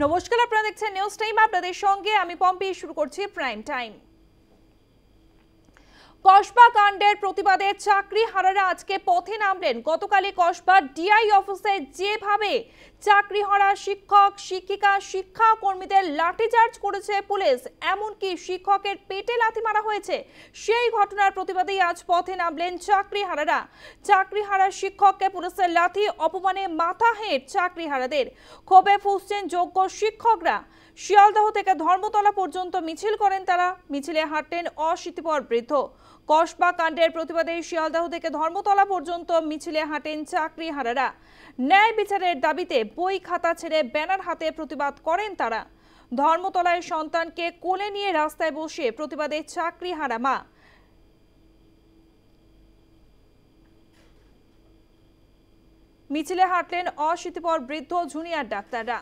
নমস্কার, আপনারা দেখছেন নিউজ টাইম। আপনাদের সঙ্গে আমি পম্পি। শুরু করছি প্রাইম টাইম। কসবা কাণ্ডের প্রতিবাদে চাকরিহারারা আজকে পথে নামলেন। গতকালই কসবা ডিআই অফিসে যেভাবে চাকরিহারা শিক্ষক শিক্ষিকা শিক্ষা কর্মীদের লাঠিচার্জ করেছে পুলিশ, এমনকি শিক্ষকের পেটে লাথি মারা হয়েছে, সেই ঘটনার প্রতিবাদেই আজ পথে নামলেন চাকরিহারারা। চাকরিহারা শিক্ষককে পুলিশের লাথি অপমানে মাথা হেঁট চাকরিহারাদের। ক্ষোভে ফুঁসছেন যোগ্য শিক্ষকরা। শিয়ালদহ থেকে ধর্মতলা পর্যন্ত মিছিল করেন তারা। মিছিলে হাঁটলেন অশীতিপর বৃদ্ধ। কসবা কাণ্ডের প্রতিবাদে শিয়ালদহ থেকে ধর্মতলা পর্যন্ত মিছিলে হাঁটেন চাকরিহারারা। ন্যায় বিচারের দাবিতে বই খাতা ছেড়ে ব্যানার হাতে প্রতিবাদ করেন তারা। ধর্মতলায় সন্তানকে কোলে নিয়ে রাস্তায় বসে প্রতিবাদে চাকরিহারা মা। মিছিলে হাঁটলেন অশীতিপর বৃদ্ধ জুনিয়র ডাক্তাররা।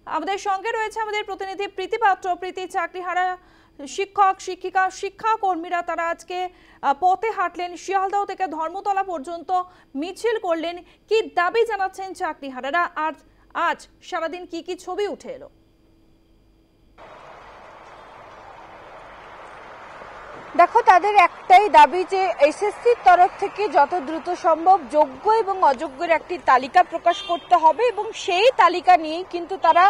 আমাদের সঙ্গে রয়েছে আমাদের প্রতিনিধি প্রীতি পাত্র। প্রীতি, চাকরিহারা শিক্ষক শিক্ষিকা শিক্ষা কর্মীরা তারা আজকে পথে হাঁটলেন, শিয়ালদহ থেকে ধর্মতলা পর্যন্ত মিছিল করলেন। কি দাবি জানাচ্ছেন চাকরিহারারা, আর আজ সারাদিন কি কি ছবি উঠে এলো? দেখো, তাদের একটাই দাবি যে এসএসসির তরফ থেকে যত দ্রুত সম্ভব যোগ্য এবং অযোগ্যের একটি তালিকা প্রকাশ করতে হবে এবং সেই তালিকা নিয়েই কিন্তু তারা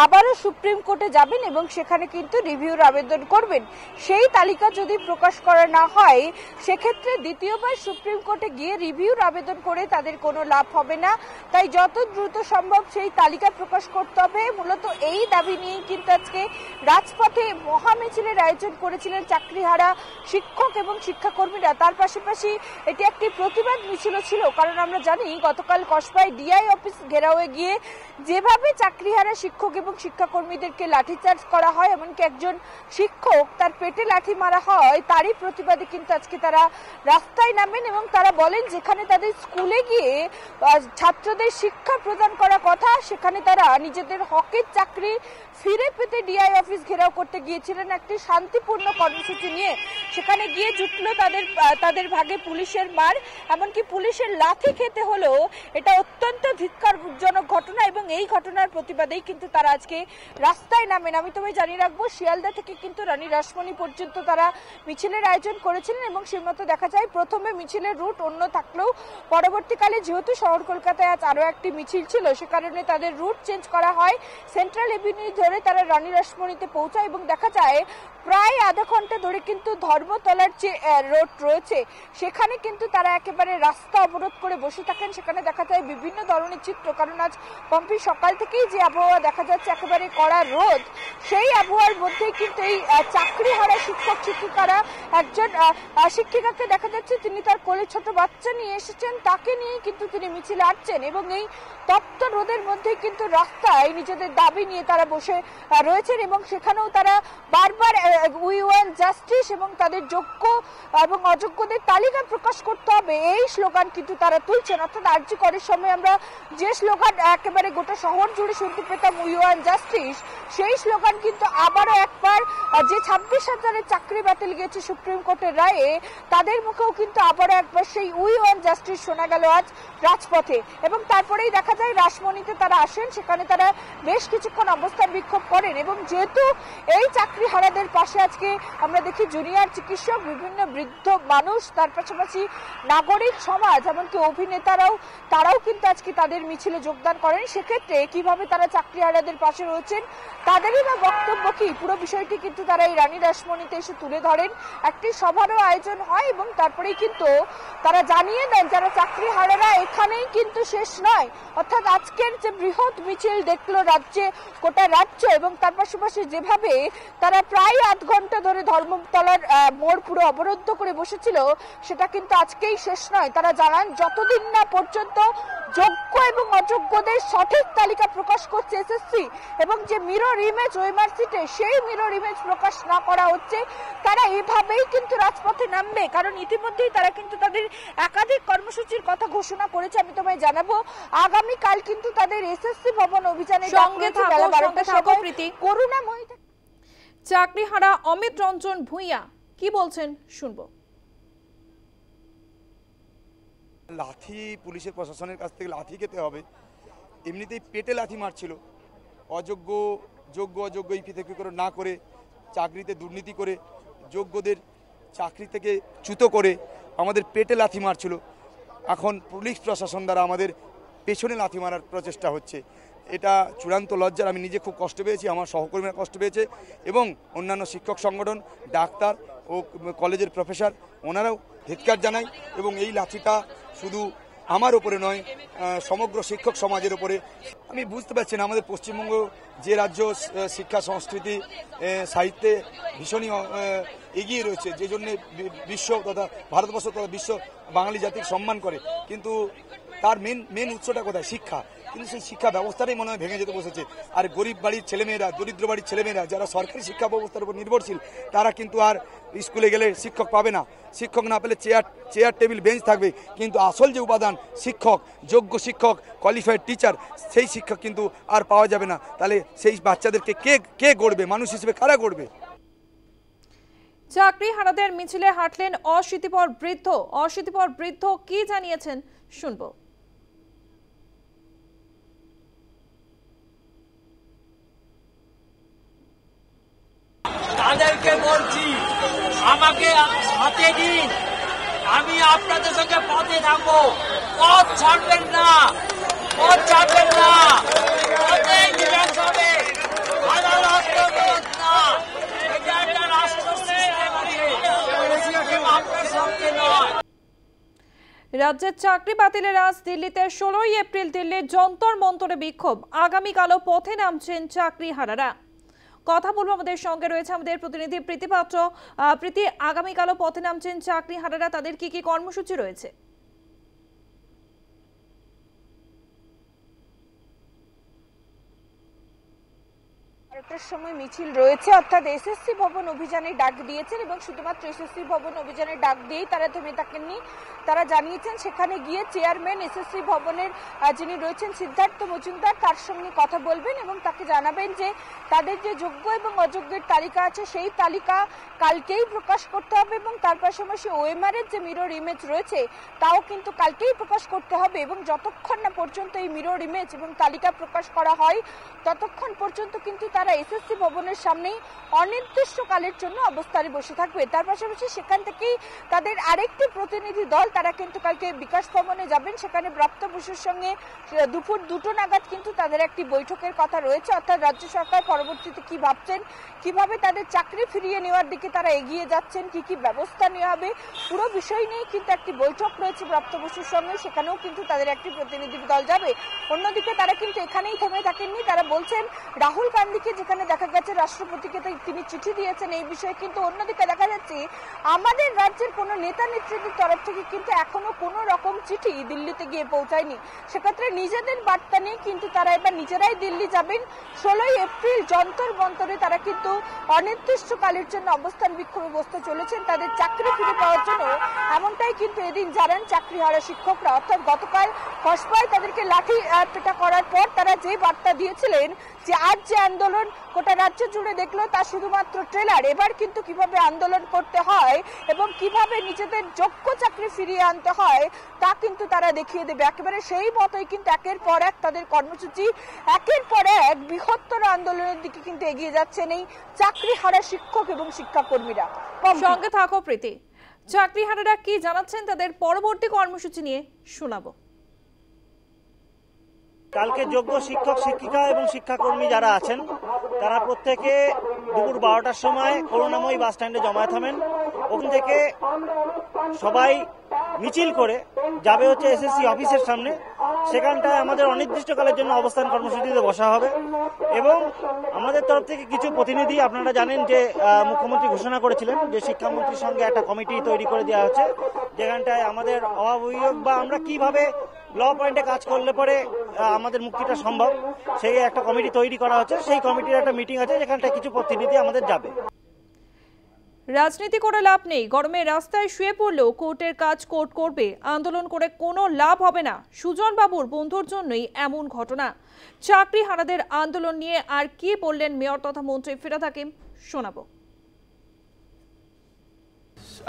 আবারও সুপ্রিম কোর্টে যাবেন এবং সেখানে কিন্তু রিভিউর আবেদন করবেন। সেই তালিকা যদি প্রকাশ করা না হয় সেক্ষেত্রে দ্বিতীয়বার সুপ্রিম কোর্টে গিয়ে রিভিউর আবেদন করে তাদের কোনো লাভ হবে না। তাই যত দ্রুত সম্ভব সেই তালিকা প্রকাশ করতে হবে। মূলত এই দাবি নিয়েই কিন্তু আজকে রাজপথে মহামিছিলের আয়োজন করেছিলেন চাকরিহারা শিক্ষক এবং শিক্ষাকর্মীরা। তার পাশাপাশি এটি একটি প্রতিবাদ মিছিল ছিল, কারণ আমরা জানি গতকাল কসবায় ডিআই অফিস ঘেরাওয়ে গিয়ে যেভাবে চাকরিহারা শিক্ষক এবং শিক্ষাকর্মীদেরকে লাঠিচার্জ করা হয়, এমনকি একজন শিক্ষক তার পেটে লাঠি মারা হয়, তারই প্রতিবাদে কিন্তু আজকে তারা রাস্তায় নামেন এবং তারা বলেন যেখানে তাদের স্কুলে গিয়ে ছাত্রদের শিক্ষা প্রদান করা কথা, সেখানে তারা নিজেদের হকের চাকরি ফিরে পেতে ডিআই অফিস ঘেরাও করতে গিয়েছিলেন একটি শান্তিপূর্ণ কর্মসূচি নিয়ে। সেখানে গিয়ে জুটলো তাদের ভাগে পুলিশের মার, এমনকি পুলিশের লাথি খেতে হলো। এটা অত্যন্ত ধিক্কারজনক ঘটনা এবং এই ঘটনার প্রতিবাদেই কিন্তু তারা আজকে রাস্তায় নামেন। আমি তোমায় জানিয়ে রাখবো, শিয়ালদা থেকে কিন্তু রানী রাসমণি পর্যন্ত তারা মিছিলের আয়োজন করেছিলেন এবং সেই মতো দেখা যায় প্রথমে মিছিলের রুট অন্য থাকলেও পরবর্তীকালে যেহেতু শহর কলকাতায় আজ আরও একটি মিছিল ছিল, সে কারণে তাদের রুট চেঞ্জ করা হয়। সেন্ট্রাল এভিনিউ ধরে তারা রানী রাসমণিতে পৌঁছায় এবং দেখা যায় প্রায় আধা ঘন্টা ধরে কিন্তু ধর্মতলার যে রোড রয়েছে সেখানে কিন্তু তারা একেবারে রাস্তা অবরোধ করে বসে থাকেন। সেখানে দেখা যায় বিভিন্ন ধরনের চিত্র, কারণ আজ পম্পি সকাল থেকেই যে আবহাওয়া দেখা যাচ্ছে একেবারে কড়া রোদ, সেই আবহাওয়ার মধ্যেই কিন্তু এই চাকরিহারা শিক্ষক শিক্ষিকারা, একজন শিক্ষিকাকে দেখা যাচ্ছে তিনি তার কোলে ছোট বাচ্চা নিয়ে এসেছেন, তাকে নিয়ে কিন্তু তিনি মিছিলে আসছেন এবং এই তপ্ত রোদের মধ্যেই কিন্তু রাস্তায় নিজেদের দাবি নিয়ে তারা বসে রয়েছেন এবং সেখানেও তারা বারবার উই ওয়ান্ট জাস্টিস এবং তাদের যোগ্য এবং অযোগ্যদের তালিকা প্রকাশ করতে হবে, এই স্লোগান কিন্তু তারা তুলছেন। অর্থাৎ আরজি করের সময় আমরা যে স্লোগান একেবারে গোটা শহর জুড়ে শুনতে পেতাম উই ওয়ান্ট জাস্টিস, সেই স্লোগান কিন্তু আবারও একবার যে 26,000-এর চাকরি বাতিল গেছে সুপ্রিম কোর্টের রায়ে, তাদের মুখেও কিন্তু আবারও একবার সেই উই ওয়ান্ট জাস্টিস শোনা গেল আজ রাজপথে। এবং তারপরেই দেখা যায় রাসমণিতে তারা আসেন, সেখানে তারা বেশ কিছুক্ষণ অবস্থান বিক্ষোভ করেন এবং যেহেতু এই চাকরিহারাদের পাশে আজকে আমরা দেখি জুনিয়র চিকিৎসক, বিভিন্ন বৃদ্ধ মানুষ, তার পাশাপাশি নাগরিক সমাজ, এমনকি তারাও কিন্তু আজকে তাদের মিছিলে যোগদান করেন। সেক্ষেত্রে কিভাবে তারা চাকরিহারাদের পাশে রয়েছেন, তাদেরই বা বক্তব্য কি, পুরো বিষয়টি কিন্তু তারা এই রানী রাসমণিতে এসে তুলে ধরেন। একটি সভারও আয়োজন হয় এবং তারপরেই কিন্তু তারা জানিয়ে দেন যারা চাকরিহারারা এখানেই কিন্তু শেষ নয়। অর্থাৎ আজকের যে বৃহৎ মিছিল দেখলো গোটা রাজ্য এবং তার পাশাপাশি যেভাবে তারা প্রায় আধ ঘন্টা ধরে ধর্মতলার মোড় পুরো অবরুদ্ধ করে বসেছিল, সেটা কিন্তু আজকেই শেষ নয়। তারা জানান যতদিন না পর্যন্ত যোগ্য এবং অযোগ্যদের সঠিক তালিকা প্রকাশ করছে এসএসসি এবং যে মিরর ইমেজ ওএমআর সিটে সেই মিরর ইমেজ প্রকাশ না করা হচ্ছে, তারা এভাবেই কিন্তু রাজপথে নামবে। কারণ ইতিমধ্যেই তারা কিন্তু তাদের একাধিক কর্মসূচির কথা ঘোষণা করেছে। আমি তোমায় জানাবো আগামীকাল কিন্তু তাদের এসএসসি ভবন অভিযানে সঙ্গে থাকো প্রীতি। করুণাময়ী চাকরিহারা অমিত রঞ্জন ভূঁইয়া কি বলছেন শুনবো। লাঠি পুলিশের প্রশাসনের কাছ থেকে লাঠি খেতে হবে, এমনিতেই পেটে লাথি মারছিল, যোগ্য অযোগ্য এই পৃথকীকরণ না করে, চাকরিতে দুর্নীতি করে, যোগ্যদের চাকরি থেকে চ্যুত করে আমাদের পেটে লাথি মারছিল। এখন পুলিশ প্রশাসন দ্বারা আমাদের পেছনে লাথি মারার প্রচেষ্টা হচ্ছে। এটা চূড়ান্ত লজ্জার। আমি নিজে খুব কষ্ট পেয়েছি, আমার সহকর্মীরা কষ্ট পেয়েছে এবং অন্যান্য শিক্ষক সংগঠন, ডাক্তার ও কলেজের প্রফেসর ওনারাও ধিক্কার জানায়। এবং এই লাঠিটা শুধু আমার উপরে নয়, সমগ্র শিক্ষক সমাজের উপরে। আমি বুঝতে পারছি না, আমাদের পশ্চিমবঙ্গ যে রাজ্য শিক্ষা সংস্কৃতি সাহিত্যে ভীষণই এগিয়ে রয়েছে, যে জন্যে বিশ্ব তথা ভারতবর্ষ তথা বিশ্ব বাঙালি জাতির সম্মান করে, কিন্তু তার মেন উৎসটা কোথায়? শিক্ষা। কিন্তু সেই শিক্ষা ব্যবস্থাটাই মনে হয় ভেঙে যেতে বসেছে। আর গরিব বাড়ির ছেলেমেয়েরা, দরিদ্র বাড়ির ছেলেমেয়েরা যারা সরকারি শিক্ষা ব্যবস্থার উপর নির্ভরশীল, তারা কিন্তু আর স্কুলে গেলে শিক্ষক পাবে না। শিক্ষক না পেলে চেয়ার টেবিল বেঞ্চ থাকবে, কিন্তু আসল যে উপাদান শিক্ষক, যোগ্য শিক্ষক, কোয়ালিফাইড টিচার, সেই শিক্ষক কিন্তু আর পাওয়া যাবে না। তাহলে সেই বাচ্চাদেরকে কে গড়বে? মানুষ হিসেবে কারা গড়বে? চাকরি হারাদের মিছিলে হাঁটলেন অশীতিপর বৃদ্ধ কি জানিয়েছেন শুনবো। তাদেরকে বলছি, আমাকে হাতে দিন, আমি আপনাদের সঙ্গে পথে থাকবো। পথ ছাড়বেন না, পথ ছাড়বেন না, পথে নিরাশ হবে, আদালত না। এটা একটা রাষ্ট্র সিস্টেম আছে, আপনার সঙ্গে নয়। রাজ্যের চাকরি বাতিলের আজ দিল্লিতে 16ই এপ্রিল দিল্লির যন্তর মন্তরে বিক্ষোভ। আগামীকালও পথে নামছেন চাকরি হারারা। কথা বলবো, আমাদের সঙ্গে রয়েছে আমাদের প্রতিনিধি প্রীতি পাত্র। প্রীতি, আগামীকালও পথে নামছেন চাকরি হারারা, তাদের কি কি কর্মসূচি রয়েছে? সময় মিছিল রয়েছে, অর্থাৎ এসএসসি ভবন অভিযানে ডাক দিয়েছেন এবং শুধুমাত্র এসএসসি ভবন অভিযানে ডাক দিয়েই তারা থেমে থাকেননি। তারা জানিয়েছেন সেখানে গিয়ে চেয়ারম্যান এসএসসি ভবনের যিনি রয়েছেন সিদ্ধার্থ মজুমদার, তার সঙ্গে কথা বলবেন এবং তাকে জানাবেন যে তাদের যে যোগ্য এবং অযোগ্যের তালিকা আছে সেই তালিকা কালকেই প্রকাশ করতে হবে এবং তার পাশাপাশি ওএমআর এর যে মিরর ইমেজ রয়েছে তাও কিন্তু কালকেই প্রকাশ করতে হবে। এবং যতক্ষণ না পর্যন্ত এই মিরর ইমেজ এবং তালিকা প্রকাশ করা হয় ততক্ষণ পর্যন্ত কিন্তু তারা এসএসসি ভবনের সামনেই অনির্দিষ্টকালের জন্য অবস্থানে বসে থাকবে। তার পাশাপাশি সেখান থেকেই তাদের আরেকটি প্রতিনিধি দল তারা কিন্তু কালকে বিকাশ ভবনে যাবেন। সেখানে প্রাপ্ত বসুর সঙ্গে দুপুর 2টো নাগাদ কিন্তু তাদের একটি বৈঠকের কথা রয়েছে, অর্থাৎ রাজ্য সরকার পরবর্তীতে কি ভাবছেন, কিভাবে তাদের চাকরি ফিরিয়ে নেওয়ার দিকে তারা এগিয়ে যাচ্ছেন, কি কি ব্যবস্থা নেওয়া হবে, পুরো বিষয় নিয়ে কিন্তু একটি বৈঠক রয়েছে প্রাপ্ত বসুর সঙ্গে। সেখানেও কিন্তু তাদের একটি প্রতিনিধি দল যাবে। অন্যদিকে তারা কিন্তু এখানেই থেমে থাকেননি, তারা বলছেন রাহুল গান্ধীকে যেখানে দেখা গেছে রাষ্ট্রপতিকে তিনি চিঠি দিয়েছেন এই বিষয়ে, কিন্তু অন্যদিকে দেখা যাচ্ছে আমাদের রাজ্যের কোনো নেতা নেত্রীদের তরফ থেকে কিন্তু এখনো কোনো রকম চিঠি দিল্লিতে গিয়ে পৌঁছায়নি। সেক্ষেত্রে নিজেদের বার্তা নিয়ে কিন্তু তারা এবার নিজেরাই দিল্লি যাবেন। 16ই এপ্রিল যন্তর মন্তরে তারা কিন্তু অনির্দিষ্টকালের জন্য অবস্থান বিক্ষোভে বসতে চলেছেন তাদের চাকরি ফিরে পাওয়ার জন্য। এমনটাই কিন্তু এদিন জানান চাকরি হারা শিক্ষকরা। অর্থাৎ গতকাল কসবায় তাদেরকে লাঠি পেটা করার পর তারা যে বার্তা দিয়েছিলেন যে আজ যে আন্দোলন গোটা রাজ্য জুড়ে দেখলো তা শুধুমাত্র ট্রেলার, এবার কিন্তু কিভাবে আন্দোলন করতে হয় এবং কিভাবে নিজেদের যোগ্য চাকরি ফিরিয়ে আনতে হয় তা কিন্তু তারা দেখিয়ে দেবে। একেবারে সেই মতোই কিন্তু একের পর এক তাদের কর্মসূচি, একের পর এক বৃহত্তর আন্দোলনের দিকে কিন্তু এগিয়ে যাচ্ছেন এই চাকরি হারা শিক্ষক এবং শিক্ষাকর্মীরা। সঙ্গে থাকো প্রীতি। চাকরি হারারা কি জানাচ্ছেন তাদের পরবর্তী কর্মসূচি নিয়ে শোনাবো। কালকে যোগ্য শিক্ষক শিক্ষিকা এবং শিক্ষাকর্মী যারা আছেন তারা প্রত্যেকে দুপুর 12টার সময় করুণাময়ী বাস স্ট্যান্ডে জমায়েত হবেন। ওখান থেকে সবাই মিছিল করে যাবে হচ্ছে এসএসসি অফিসের সামনে। সেখানটায় আমাদের অনির্দিষ্টকালের জন্য অবস্থান কর্মসূচিতে বসা হবে এবং আমাদের তরফ থেকে কিছু প্রতিনিধি, আপনারা জানেন যে মুখ্যমন্ত্রী ঘোষণা করেছিলেন যে শিক্ষামন্ত্রীর সঙ্গে একটা কমিটি তৈরি করে দেওয়া হচ্ছে, যেখানটায় আমাদের অভাব অভিযোগ বা আমরা কিভাবে ল পয়েন্টে কাজ করলে পরে আমাদের মুক্তিটা সম্ভব সেই একটা কমিটি তৈরি করা হচ্ছে। সেই কমিটির একটা মিটিং আছে যেখানটায় কিছু প্রতিনিধি আমাদের যাবে। রাজনীতি করে লাভ নেই, গরমে রাস্তায় শুয়ে পড়লেও কোর্টের কাজ কোর্ট করবে, আন্দোলন করে কোনো লাভ হবে না। সুজন বাবুর বন্ধুর জন্যই এমন ঘটনা। চাকরি হারাদের আন্দোলন নিয়ে আর কি বললেন মেয়র তথা মন্ত্রী ফিরহাদ হাকিম, শোনাবো।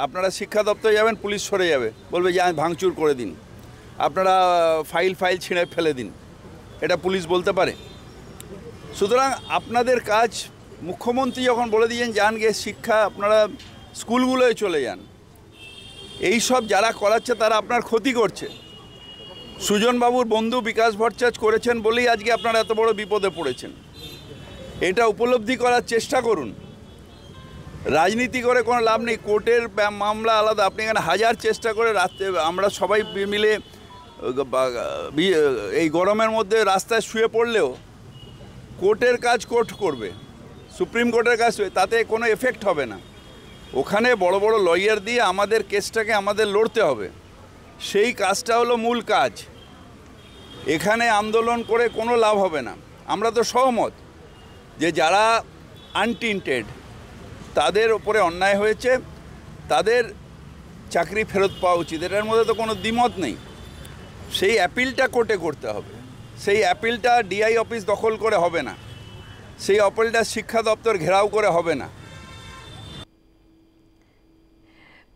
আপনারা শিক্ষা দপ্তরে যাবেন, পুলিশ সরে যাবে, বলবে যে আমি ভাঙচুর করে দিন, আপনারা ফাইল ছিঁড়ে ফেলে দিন। এটা পুলিশ বলতে পারে? সুতরাং আপনাদের কাজ, মুখ্যমন্ত্রী যখন বলে দিয়েছেন যান গিয়ে শিক্ষা আপনারা স্কুলগুলোয় চলে যান, এই সব যারা করাচ্ছে তারা আপনার ক্ষতি করছে। সুজনবাবুর বন্ধু বিকাশ ভট্টাচার্য করেছেন বলেই আজকে আপনারা এত বড় বিপদে পড়েছেন। এটা উপলব্ধি করার চেষ্টা করুন। রাজনীতি করে কোনো লাভ নেই, কোর্টের মামলা আলাদা। আপনি এখানে হাজার চেষ্টা করে রাত্রে আমরা সবাই মিলে এই গরমের মধ্যে রাস্তায় শুয়ে পড়লেও কোর্টের কাজ কোর্ট করবে, সুপ্রিম কোর্টের কাজ, তাতে কোনো এফেক্ট হবে না। ওখানে বড় বড় লয়ার দিয়ে আমাদের কেসটাকে আমাদের লড়তে হবে, সেই কাজটা হলো মূল কাজ। এখানে আন্দোলন করে কোনো লাভ হবে না। আমরা তো সহমত যে যারা আনটিন্টেড, তাদের ওপরে অন্যায় হয়েছে, তাদের চাকরি ফেরত পাওয়া উচিত, এটার মধ্যে তো কোনো দ্বিমত নেই। সেই অ্যাপিলটা কোর্টে করতে হবে। সেই অ্যাপিলটা ডিআই অফিস দখল করে হবে না, সেই অ্যাপিলটা শিক্ষা দপ্তর ঘেরাও করে হবে না।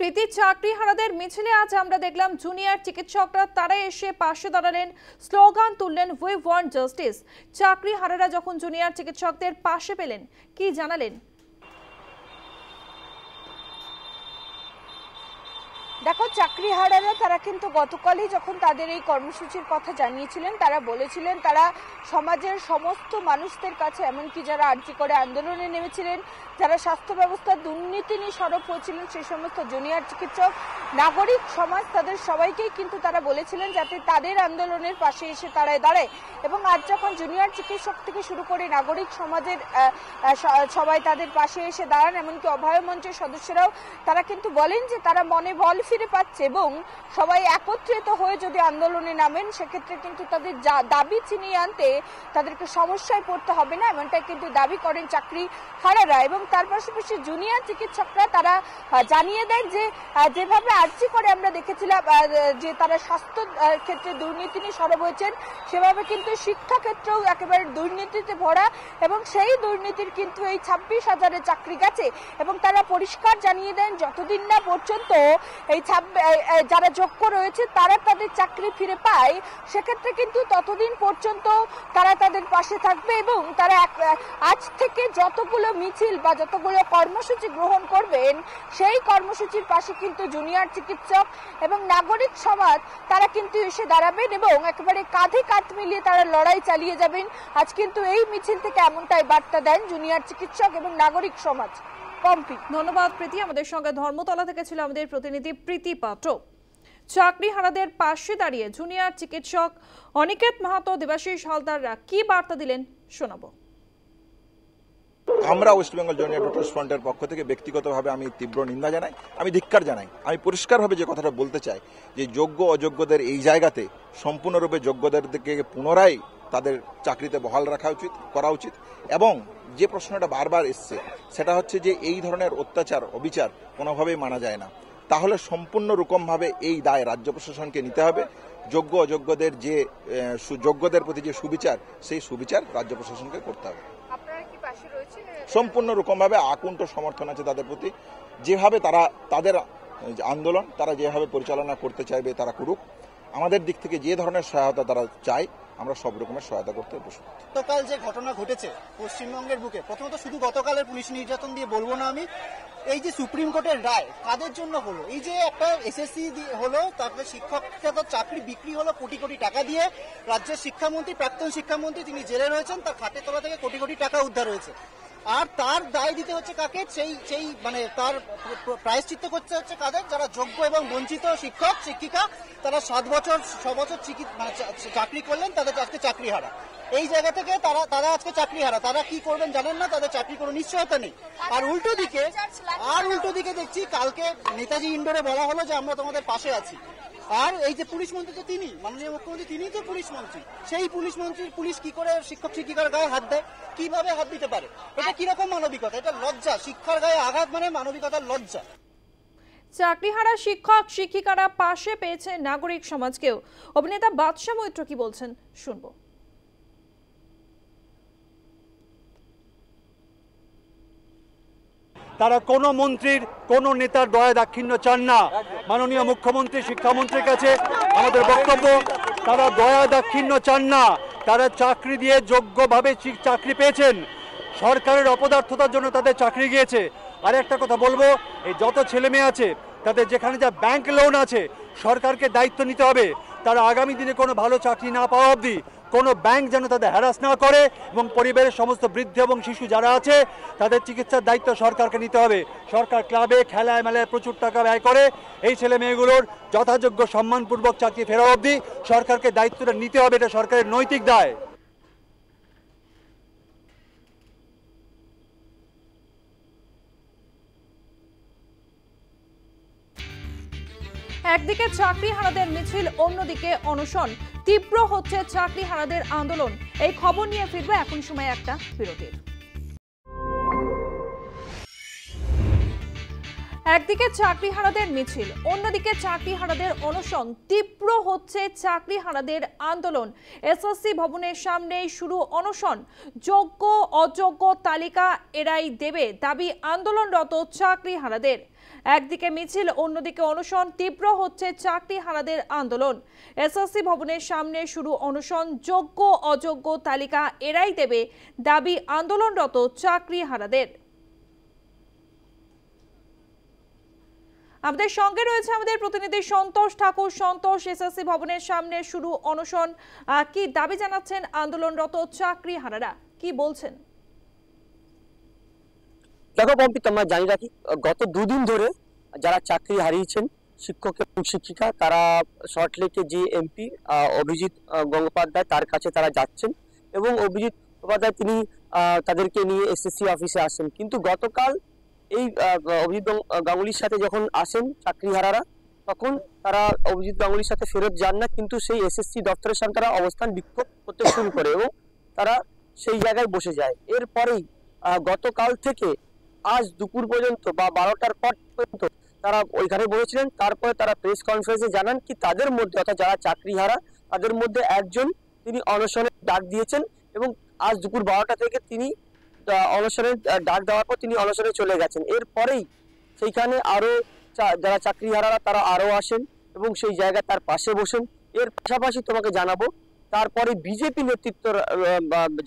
প্রীতি, চাকরিহারাদের মিছিলে আজ আমরা দেখলাম জুনিয়র চিকিৎসকরা তারা এসে পাশে দাঁড়ালেন, স্লোগান তুললেন, উই ওয়ান্ট জাস্টিস। চাকরিহারারা যখন জুনিয়র চিকিৎসকদের পাশে পেলেন, কি জানালেন? দেখো, চাকরিহারারা তারা কিন্তু গতকালই যখন তাদের এই কর্মসূচির কথা জানিয়েছিলেন, তারা বলেছিলেন তারা সমাজের সমস্ত মানুষদের কাছে, এমনকি যারা আর্জি করে আন্দোলনে নেমেছিলেন, যারা স্বাস্থ্য ব্যবস্থার দুর্নীতি নিয়ে সরব হয়েছিলেন, সেই সমস্ত জুনিয়র চিকিৎসক, নাগরিক সমাজ, তাদের সবাইকেই কিন্তু তারা বলেছিলেন যাতে তাদের আন্দোলনের পাশে এসে তারা দাঁড়ায়। এবং আজ যখন জুনিয়র চিকিৎসক থেকে শুরু করে নাগরিক সমাজের সবাই তাদের পাশে এসে দাঁড়ান, এমনকি অভয় মঞ্চের সদস্যরাও তারা কিন্তু বলেন যে তারা মনে বল ফিরে পাচ্ছে এবং সবাই একত্রিত হয়ে যদি আন্দোলনে নামেন সেক্ষেত্রে কিন্তু তাদের দাবি ছিনিয়ে আনতে তাদেরকে সমস্যায় পড়তে হবে না, এমনটাই কিন্তু দাবি করেন চাকরিহারারা। এবং তার পাশাপাশি জুনিয়র চিকিৎসকরা তারা জানিয়ে দেন যে যেভাবে আর্জি করে আমরা দেখেছিলাম যে তারা স্বাস্থ্য ক্ষেত্রে দুর্নীতি নিয়ে সরব হয়েছেন, সেভাবে কিন্তু শিক্ষা ক্ষেত্রেও একেবারে দুর্নীতিতে ভরা এবং সেই দুর্নীতির কিন্তু এই 26,000-এর চাকরি গেছে। এবং তারা পরিষ্কার জানিয়ে দেন যতদিন না পর্যন্ত এই যারা যোগ্য রয়েছে তারা তাদের চাকরি ফিরে পায়, সেক্ষেত্রে কিন্তু ততদিন পর্যন্ত তারা তাদের পাশে থাকবে। এবং তারা আজ থেকে যতগুলো মিছিল বা যতগুলো কর্মসূচি গ্রহণ করবেন, সেই কর্মসূচির পাশে কিন্তু জুনিয়র চিকিৎসক এবং নাগরিক সমাজ তারা কিন্তু এসে দাঁড়াবেন এবং একেবারে কাঁধে কাঁধ মিলিয়ে তারা লড়াই চালিয়ে যাবেন। আজ কিন্তু এই মিছিল থেকে এমনটাই বার্তা দেন জুনিয়র চিকিৎসক এবং নাগরিক সমাজ। ধন্যবাদ প্রীতি। আমাদের সঙ্গে ধর্মতলা থেকে ছিল আমাদের প্রতিনিধি প্রীতি পাত্র। চাকরিহারাদের পাশে দাঁড়িয়ে জুনিয়র চিকিৎসক অনিকেত মাহাতো, দেবাশিস হালদাররা কি বার্তা দিলেন শোনাবো। আমরা ওয়েস্ট বেঙ্গল জুনিয়র ডক্টরস ফ্রন্টের পক্ষ থেকে ব্যক্তিগতভাবে আমি তীব্র নিন্দা জানাই, আমি ধিক্কার জানাই। আমি পরিষ্কারভাবে যে কথাটা বলতে চাই যে যোগ্য অযোগ্যদের এই জায়গাতে সম্পূর্ণরূপে যোগ্যদেরকে পুনরায় তাদের চাকরিতে বহাল রাখা উচিত, করা উচিত। এবং যে প্রশ্নটা বারবার এসছে সেটা হচ্ছে যে এই ধরনের অত্যাচার, অবিচার কোনোভাবেই মানা যায় না। তাহলে সম্পূর্ণ রকমভাবে এই দায় রাজ্য প্রশাসনকে নিতে হবে। যোগ্য অযোগ্যদের যে যোগ্যদের প্রতি যে সুবিচার, সেই সুবিচার রাজ্য প্রশাসনকে করতে হবে। সম্পূর্ণ রকমভাবে আকুণ্ঠ সমর্থন আছে তাদের প্রতি। যেভাবে তারা তাদের আন্দোলন তারা যেভাবে পরিচালনা করতে চাইবে তারা করুক। আমাদের দিক থেকে যে ধরনের সহায়তা তারা চায় আমরা সব রকমের সহায়তা করতে প্রস্তুত। গতকাল যে ঘটনা ঘটেছে পশ্চিমবঙ্গের বুকে, প্রথমত শুধু গতকালের পুলিশ নির্যাতন দিয়ে বলবো না আমি, এই যে সুপ্রিম কোর্টের রায় কাদের জন্য হলো, এই যে একটা এসএসসি হলো, তারপরে শিক্ষক চাকরি বিক্রি হলো কোটি কোটি টাকা দিয়ে, রাজ্যের শিক্ষামন্ত্রী, প্রাক্তন শিক্ষামন্ত্রী তিনি জেলে রয়েছেন, তার খাটের তলা থেকে কোটি কোটি টাকা উদ্ধার হয়েছে। আর তার দায় দিতে হচ্ছে কাকে? সেই মানে তার প্রায়শ্চিত্ত করতে হচ্ছে কাদের? যারা যোগ্য এবং বঞ্চিত শিক্ষক শিক্ষিকা, তারা 6 বছর চাকরি করলেন, তাদের আজকে চাকরি হারা। এই জায়গা থেকে তারা আজকে চাকরি হারা। তারা কি করবেন জানেন না, তাদের চাকরি কোনো নিশ্চয়তা নেই। আর উল্টো দিকে দেখছি কালকে নেতাজি ইন্ডোরে বলা হলো যে আমরা তোমাদের পাশে আছি। আর এই যে পুলিশ মন্ত্রী তো তিনি, মাননীয় মুখ্যমন্ত্রী তিনি তো পুলিশ মন্ত্রী, সেই পুলিশ মন্ত্রীর পুলিশ কি করে শিক্ষক শিক্ষিকার গায়ে হাত দেয়? কিভাবে হাত দিতে পারে? এটা কিরকম মানবিকতা? এটা লজ্জা। শিক্ষার গায়ে আঘাত মানে মানবিকতার লজ্জা। চাকরিহারা শিক্ষক শিক্ষিকারা পাশে পেয়েছে নাগরিক সমাজকেও। অভিনেতা বাদশা মৈত্র কি বলছেন শুনবো। তারা কোনো মন্ত্রীর, কোনো নেতার দয়া দাক্ষিণ্য চান না। মাননীয় মুখ্যমন্ত্রী, শিক্ষামন্ত্রীর কাছে আমাদের বক্তব্য, তারা দয়া দাক্ষিণ্য চান না। তারা চাকরি দিয়ে যোগ্যভাবে চাকরি পেয়েছেন, সরকারের অপদার্থতার জন্য তাদের চাকরি গিয়েছে। আর একটা কথা বলবো, এই যত ছেলে মেয়ে আছে তাদের যেখানে যা ব্যাংক লোন আছে, সরকারকে দায়িত্ব নিতে হবে তারা আগামী দিনে কোনো ভালো চাকরি না পাওয়া অবধি কোনো ব্যাংক যেন তাদের হ্যারাস না করে, এবং পরিবারের সমস্ত বৃদ্ধ এবং শিশু যারা আছে তাদের চিকিৎসার দায়িত্ব সরকারকে নিতে হবে। সরকার ক্লাবে খেলায় মেলায় প্রচুর টাকা ব্যয় করে, এই ছেলে মেয়েগুলোর যথাযোগ্য সম্মানপূর্বক চাকরি ফেরা অবধি সরকারকে দায়িত্বটা নিতে হবে, এটা সরকারের নৈতিক দায়। একদিকে চাকরিহারাদের মিছিল, অন্যদিকে অনশন। তীব্র হচ্ছে চাকরিহারাদের আন্দোলন। এই খবর নিয়ে ফিরবো এখন সময় একটা বিরতির। একদিকে চাকরিহারাদের মিছিল, অন্যদিকে চাকরিহারাদের অনশন। তীব্র হচ্ছে চাকরিহারাদের আন্দোলন। এসএসসি ভবনের সামনে শুরু অনশন। যোগ্য অযোগ্য তালিকা এরাই দেবে দাবি আন্দোলনরত চাকরিহারাদের। একদিকে মিছিল, অন্যদিকে অনশন। তীব্র হচ্ছে চাকরিহারাদের আন্দোলন। এসএসসি ভবনের সামনে শুরু অনশন। যোগ্য অযোগ্য তালিকা এরাই দেবে দাবি আন্দোলনরত চাকরিহারাদের। আমাদের সঙ্গে রয়েছে আমাদের প্রতিনিধি সন্তোষ ঠাকুর। সন্তোষ, এসএসসি ভবনের সামনে শুরু অনশন, কি দাবি জানাচ্ছেন আন্দোলনরত চাকরিহারারা, কি বলছেন? দেখো পম্পি, তোমরা জানি রাখি গত দুদিন ধরে যারা চাকরি হারিয়েছেন শিক্ষক এবং শিক্ষিকা, তারা সল্টলেকের যে এমপি অভিজিৎ গঙ্গোপাধ্যায় তার কাছে তারা যাচ্ছেন, এবং অভিজিৎ গঙ্গোপাধ্যায় তিনি তাদেরকে নিয়ে এসএসসি অফিসে আসেন। কিন্তু গতকাল এই অভিজিৎ গাঙ্গুলির সাথে যখন আসেন চাকরিহারারা, তখন তারা অভিজিৎ গাঙ্গুলির সাথে ফেরত যান না, কিন্তু সেই এসএসসি দপ্তরের সামনে তারা অবস্থান বিক্ষোভ করতে শুরু করে এবং তারা সেই জায়গায় বসে যায়। এরপরেই গতকাল থেকে আজ দুপুর পর্যন্ত বা 12টার পর পর্যন্ত তারা ওইখানে বসেছিলেন। তারপরে তারা প্রেস কনফারেন্সে জানান কি তাদের মধ্যে, অর্থাৎ যারা চাকরিহারা তাদের মধ্যে একজন তিনি অনশনের ডাক দিয়েছেন, এবং আজ দুপুর 12টা থেকে তিনি অনশনের ডাক দেওয়ার পর তিনি অনশনে চলে গেছেন। এরপরেই সেইখানে আরো যারা চাকরিহারারা তারা আরো আসেন এবং সেই জায়গায় তার পাশে বসেন। এর পাশাপাশি তোমাকে জানাবো, তারপরে বিজেপি নেতৃত্ব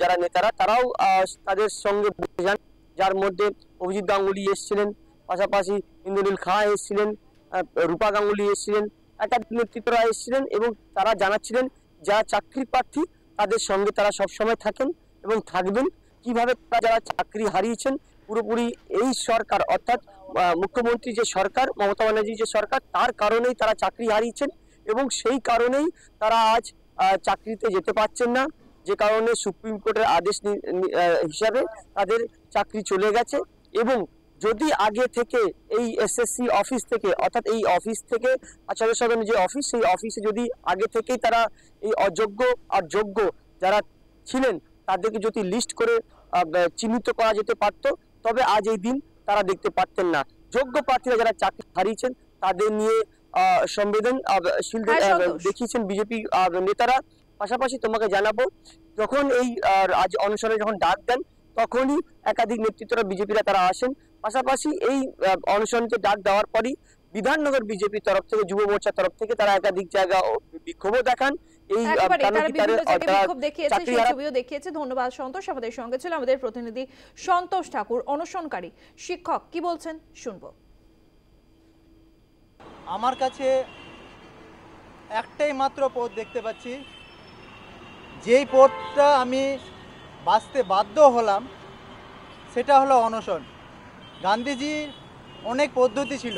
যারা নেতারা তারাও তাদের সঙ্গে বসে যান, যার মধ্যে অভিজিৎ গাঙ্গুলি এসেছিলেন, পাশাপাশি ইন্দ্রনীল খাঁ এসেছিলেন, রূপা গাঙ্গুলি এসেছিলেন, একাধিক নেতৃত্বরা এসেছিলেন, এবং তারা জানাচ্ছিলেন যারা চাকরি প্রার্থী তাদের সঙ্গে তারা সবসময় থাকেন এবং থাকবেন। কিভাবে যারা চাকরি হারিয়েছেন পুরোপুরি এই সরকার, অর্থাৎ মুখ্যমন্ত্রী যে সরকার, মমতা ব্যানার্জি যে সরকার, তার কারণেই তারা চাকরি হারিয়েছেন, এবং সেই কারণেই তারা আজ চাকরিতে যেতে পারছেন না, যে কারণে সুপ্রিম কোর্টের আদেশ হিসাবে তাদের চাকরি চলে গেছে। এবং যদি আগে থেকে এই এসএসসি অফিস থেকে, অর্থাৎ এই অফিস থেকে আচার্য সদনের যে অফিস, সেই অফিসে যদি আগে থেকেই তারা এই অযোগ্য আর যোগ্য যারা ছিলেন তাদেরকে যদি লিস্ট করে চিহ্নিত করা যেতে পারতো, তবে আজ এই দিন তারা দেখতে পারতেন না। যোগ্য প্রার্থীরা যারা চাকরি হারিয়েছেন তাদের নিয়ে সংবেদনশীল দেখিয়েছেন বিজেপি নেতারা। পাশাপাশি তোমাকে জানাবো, যখন এই আজ অনশনে যখন ডাক দেন তখনই একাধিক নেতৃত্বরা বিজেপিরা তারা আসেন। পাশাপাশি এই অনশনকে ডাক দেওয়ার পরই বিধাননগর বিজেপির তরফ থেকে, যুব মোর্চার তরফ থেকে তারা একাধিক জায়গা বিক্ষোভও দেখান। এই ছবিও দেখিয়েছে। ধন্যবাদ সন্তোষ। আমাদের সঙ্গে ছিল আমাদের প্রতিনিধি সন্তোষ ঠাকুর। অনশনকারী শিক্ষক কি বলছেন শুনবো। আমার কাছে একটাই মাত্র পথ দেখতে পাচ্ছি, যেই পথটা আমি বাঁচতে বাধ্য হলাম সেটা হলো অনশন। গান্ধীজির অনেক পদ্ধতি ছিল,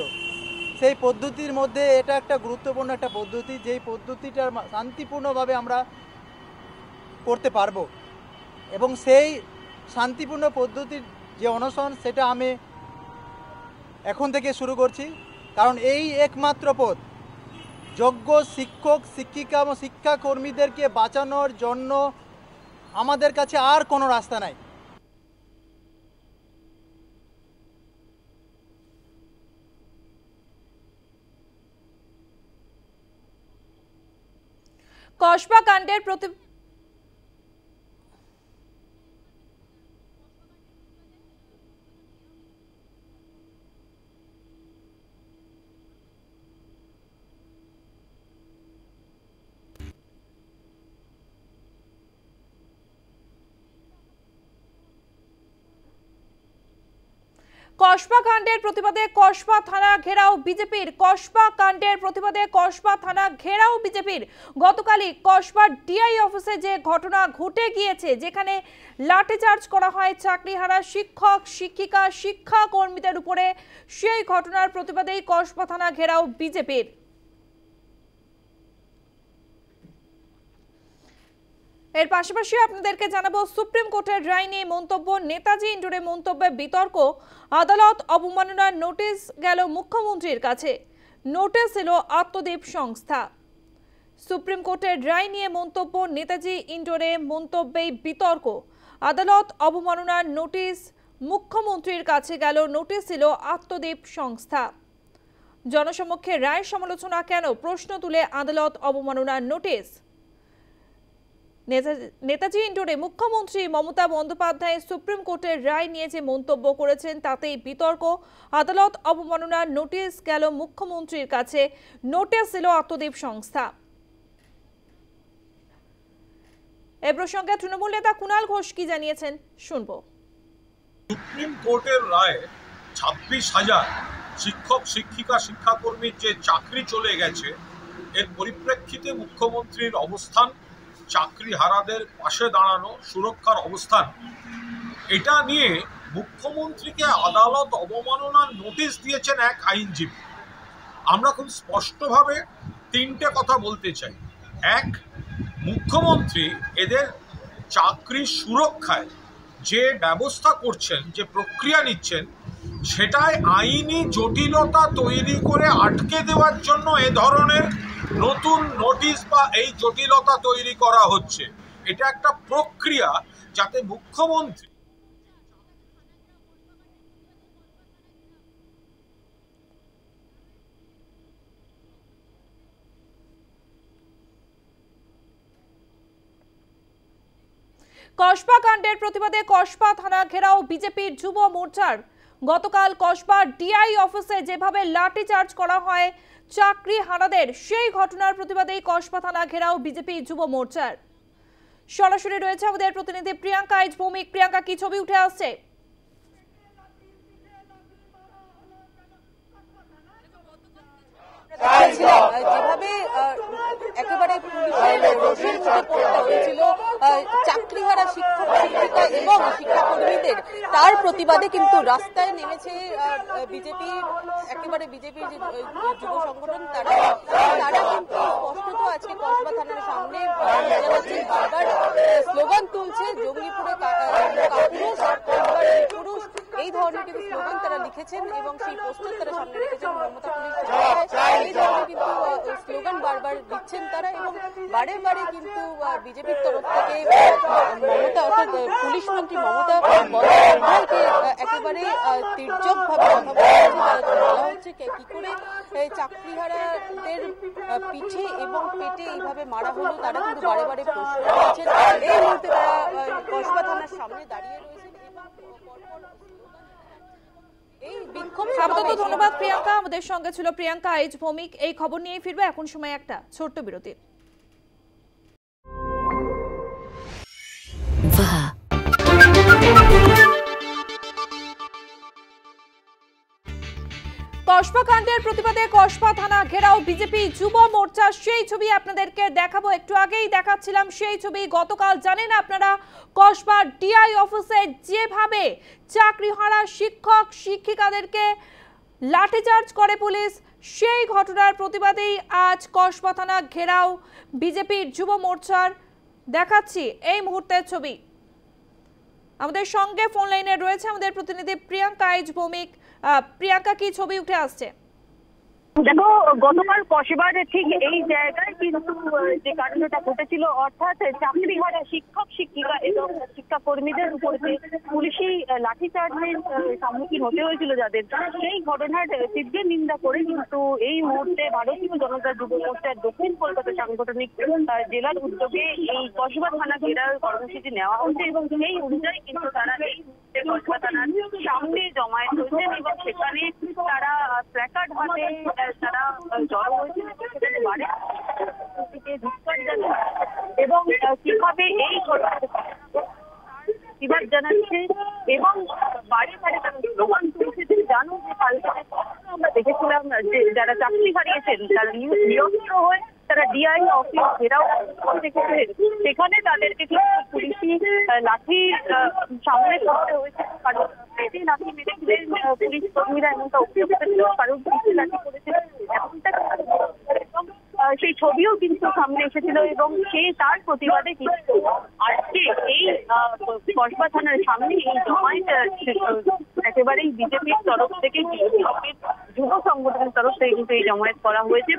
সেই পদ্ধতির মধ্যে এটা একটা গুরুত্বপূর্ণ একটা পদ্ধতি, যেই পদ্ধতিটা শান্তিপূর্ণভাবে আমরা করতে পারবো, এবং সেই শান্তিপূর্ণ পদ্ধতির যে অনশন সেটা আমি এখন থেকে শুরু করছি। কারণ এই একমাত্র পথ যোগ্য শিক্ষক শিক্ষিকা এবং শিক্ষাকর্মীদেরকে বাঁচানোর জন্য আমাদের কাছে আর কোনো রাস্তা নাই। কসবা কাণ্ডের প্রতি কসবা কাণ্ডের প্রতিবাদে কসবা থানা ঘেরাও বিজেপির। কসবা কাণ্ডের প্রতিবাদে কসবা থানা ঘেরাও বিজেপির। গতকালই কসবা ডিআই অফিসে যে ঘটনা ঘটে গিয়েছে, যেখানে লাঠিচার্জ করা হয় চাকরিহারা শিক্ষক শিক্ষিকা শিক্ষা কর্মীদের উপরে, সেই ঘটনার প্রতিবাদেই কসবা থানা ঘেরাও বিজেপির। এর পাশাপাশি আপনাদেরকে জানাবো সুপ্রিম কোর্টের রায় নিয়ে মন্তব্য, নেতাজি ইন্ডোরে মন্তব্যে বিতর্ক, আদালত অবমাননার নোটিশ গেল মুখ্যমন্ত্রীর কাছে, নোটিশ এলো আত্মদীপ সংস্থা। সুপ্রিম কোর্টের রায় নিয়ে মন্তব্য, নেতাজি ইন্ডোরে মন্তব্যে বিতর্ক, আদালত অবমাননার নোটিশ মুখ্যমন্ত্রীর কাছে গেল, নোটিশ এলো আত্মদীপ সংস্থা। জনসমক্ষে রায় সমালোচনা কেন, প্রশ্ন তুলে আদালত অবমাননার নোটিশ। নেতাজি ইন্ডোরে মুখ্যমন্ত্রী মমতা বন্দ্যোপাধ্যায় সুপ্রিম কোর্টের রায় নিয়ে যে মন্তব্য করেছেন তাতেই বিতর্ক, আদালত অবমাননার নোটিশ গেল মুখ্যমন্ত্রীর কাছে, নোটিশ এলো আত্মদীপ সংস্থা। এ প্রসঙ্গে তৃণমূল নেতা কুণাল ঘোষ কি জানিয়েছেন শুনবো। সুপ্রিম কোর্টের রায়ে 26,000 শিক্ষক শিক্ষিকা শিক্ষাকর্মীর যে চাকরি চলে গেছে, এর পরিপ্রেক্ষিতে মুখ্যমন্ত্রীর অবস্থান, চাকরিহারাদের পাশে দাঁড়ানো, সুরক্ষার অবস্থান, এটা নিয়ে মুখ্যমন্ত্রীকে আদালত অবমাননার নোটিশ দিয়েছেন এক আইনজীবী। আমরা খুব স্পষ্টভাবে 3টে কথা বলতে চাই। এক, মুখ্যমন্ত্রী এদের চাকরির সুরক্ষায় যে ব্যবস্থা করছেন, যে প্রক্রিয়া নিচ্ছেন, সেটাই আইনি জটিলতা তৈরি করে আটকে দেওয়ার জন্য এ ধরনের নতুন নোটিশ বা এই জটিলতা তৈরি করা হচ্ছে। এটা একটা প্রক্রিয়া যাতে মুখ্যমন্ত্রী কসবা কাণ্ডের প্রতিবাদে কসবা থানা ঘেরাও বিজেপির যুব মোর্চার। গতকাল কসবা ডিআই অফিসে যেভাবে লাঠিচার্জ করা হয় চাকরিহারাদের, সেই ঘটনার প্রতিবাদেই কসবা থানা ঘেরাও বিজেপি যুব মোর্চার। সরাসরি রয়েছে আমাদের প্রতিনিধি প্রিয়াঙ্কা আইচ ভৌমিক। প্রিয়াঙ্কা, কি ছবি উঠে আসছে? যেভাবে একেবারে হয়েছিল চাকরিহারা শিক্ষক শিক্ষিকা এবং শিক্ষাকর্মীদের, তার প্রতিবাদে কিন্তু রাস্তায় নেমেছে বিজেপির, একেবারে বিজেপির যে যুব সংগঠন, তারা কিন্তু স্পষ্টত আজকে কসবা থানার সামনে বারবার স্লোগান তুলছে, জঙ্গিপুরে পুরুষ, এই ধরনের কিন্তু স্লোগান তারা লিখেছেন এবং সেই পোস্টার তারা সামনে রেখেছেন। মমতা পুলিশ এই ধরনের কিন্তু স্লোগান বারবার দিচ্ছেন তারা, এবং বারে বারে কিন্তু বিজেপির তরফ থেকে মমতা অর্থাৎ পুলিশ মন্ত্রী মমতা বন্দ্যোপাধ্যায়কে একেবারে তির্যক ভাবে কথা বলা হচ্ছে কি করে চাকরিহারাদের পিঠে এবং পেটে এইভাবে মারা হলো, তারা কিন্তু বারে বারে প্রশ্ন করছেন। এই মুহূর্তে তারা কসবা থানার সামনে দাঁড়িয়ে রয়েছেন। ধন্যবাদ প্রিয়াঙ্কা, আমাদের সঙ্গে ছিল প্রিয়াঙ্কা আইচ ভৌমিক। এই খবর নিয়ে ফিরবে, এখন সময় একটা ছোট্ট বিরতির। কসবা কাণ্ডের প্রতিবাদে কসবা থানা ঘেরাও বিজেপি যুব মোর্চা, সেই ছবি আপনাদেরকে দেখাবো। একটু আগেই দেখাচ্ছিলাম সেই ছবি। গতকাল জানেন আপনারা কসবা ডিআই অফিসে যেভাবে চাকরিহারা শিক্ষক শিক্ষিকাদেরকে লাঠিচার্জ করে পুলিশ, সেই ঘটনার প্রতিবাদেই আজ কসবা থানা ঘেরাও বিজেপির যুব মোর্চার। দেখাচ্ছি এই মুহূর্তের ছবি। আমাদের সঙ্গে ফোন লাইনে রয়েছে আমাদের প্রতিনিধি প্রিয়াঙ্কা আইচ ভৌমিক। প্রিয়াঙ্কা, কি ছবি উঠে আসছে? দেখো, গতকাল কসবার ঠিক এই জায়গায় কিন্তু যে কারণটা ঘটেছিল, অর্থাৎ চাকরিহারা শিক্ষক শিক্ষিকা এবং শিক্ষাকর্মীদের উপর যে পুলিশি লাঠিচার্জের সম্মুখীন হতে হয়েছিল যাদের, সেই ঘটনার তীব্র নিন্দা করে কিন্তু এই মুহূর্তে ভারতীয় জনতা যুব মোর্চার দক্ষিণ কলকাতা সাংগঠনিক জেলার উদ্যোগে এই কসবা থানা ঘেরাও কর্মসূচি নেওয়া হচ্ছে এবং সেই অনুযায়ী কিন্তু তারা এই কসবা থানার সামনে জমায়েত হয়েছেন এবং সেখানে তারা প্ল্যাকার্ড হাতে তারা জড়ো হয়েছিল এবং কিভাবে এই প্রতিবাদ জানাচ্ছে এবং বাড়ি বাড়ি তারা স্লোগান তুলছে তারা নিরস্ত্র হয়ে তারা ডিআই অফিস ঘেরাও দেখেছে, সেখানে তাদেরকে কিন্তু পুলিশি লাঠি সামনে করতে হয়েছে, কারণ পেটে লাঠি মেরেছিলেন পুলিশ কর্মীরা, এমনটা অভিযোগ ছিল, কারণ পুলিশি লাঠি করেছিলেন এমনটা। এবং সেই ছবিও কিন্তু সামনে এসেছিল এবং সে তার প্রতিবাদে কিন্তু আজকে এই কসবা থানার সামনে এই জমায়েত একেবারেই বিজেপির তরফ থেকে, যুব সংগঠনের তরফ থেকে কিন্তু এই জমায়েত করা হয়েছে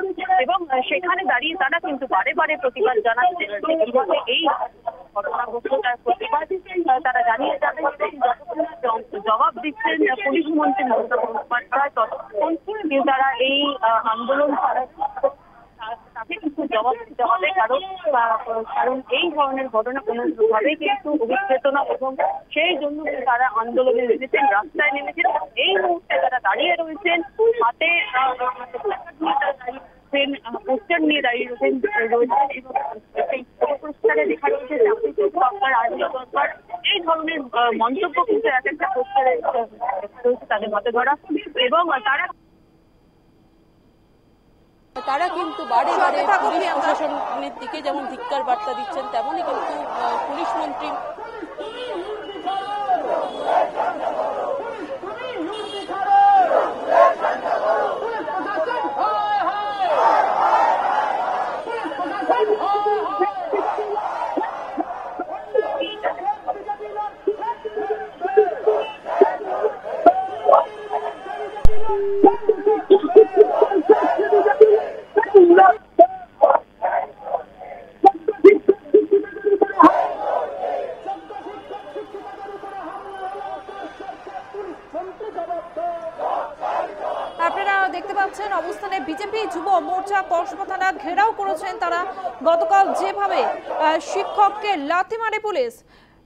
এবং সেখানে দাঁড়িয়ে তারা কিন্তু বারে বারে প্রতিবাদ জানাচ্ছে কিভাবে এই ঘটনা ঘটল তার প্রতিবাদ তারা জানিয়ে যাবেন। জবাব দিচ্ছেন পুলিশ মন্ত্রী মমতা বন্দ্যোপাধ্যায়, ততক্ষণ কিন্তু তারা এই আন্দোলন তাকে কিন্তু জবাব দিতে হবে, কারণ এই ধরনের ঘটনা কোনোভাবেই কিন্তু অভিপ্রেত না এবং সেই জন্য তারা আন্দোলনে নেমেছেন, রাস্তায় নেমেছেন। এই মুহূর্তে তারা দাঁড়িয়ে রয়েছেন, হাতে পোস্টার নিয়ে দাঁড়িয়ে রয়েছেন এবং সেই পোস্টারে লেখা রয়েছে চাকরি সরকার, আর্মি সরকার, এই ধরনের মন্তব্য কিন্তু এক একটা পোস্টারে রয়েছে তাদের হাতে ধরা। এবং তারা কিন্তু বারে বারে পুলিশ প্রশাসনের দিকে যেমন ধিক্কার বার্তা দিচ্ছেন, তেমনই কিন্তু পুলিশ মন্ত্রী অবস্থানে বিজেপি যুব মোর্চা কসবা থানা ঘেরাও করেছেন তারা। গতকাল যেভাবে শিক্ষককে লাথি মারে পুলিশ,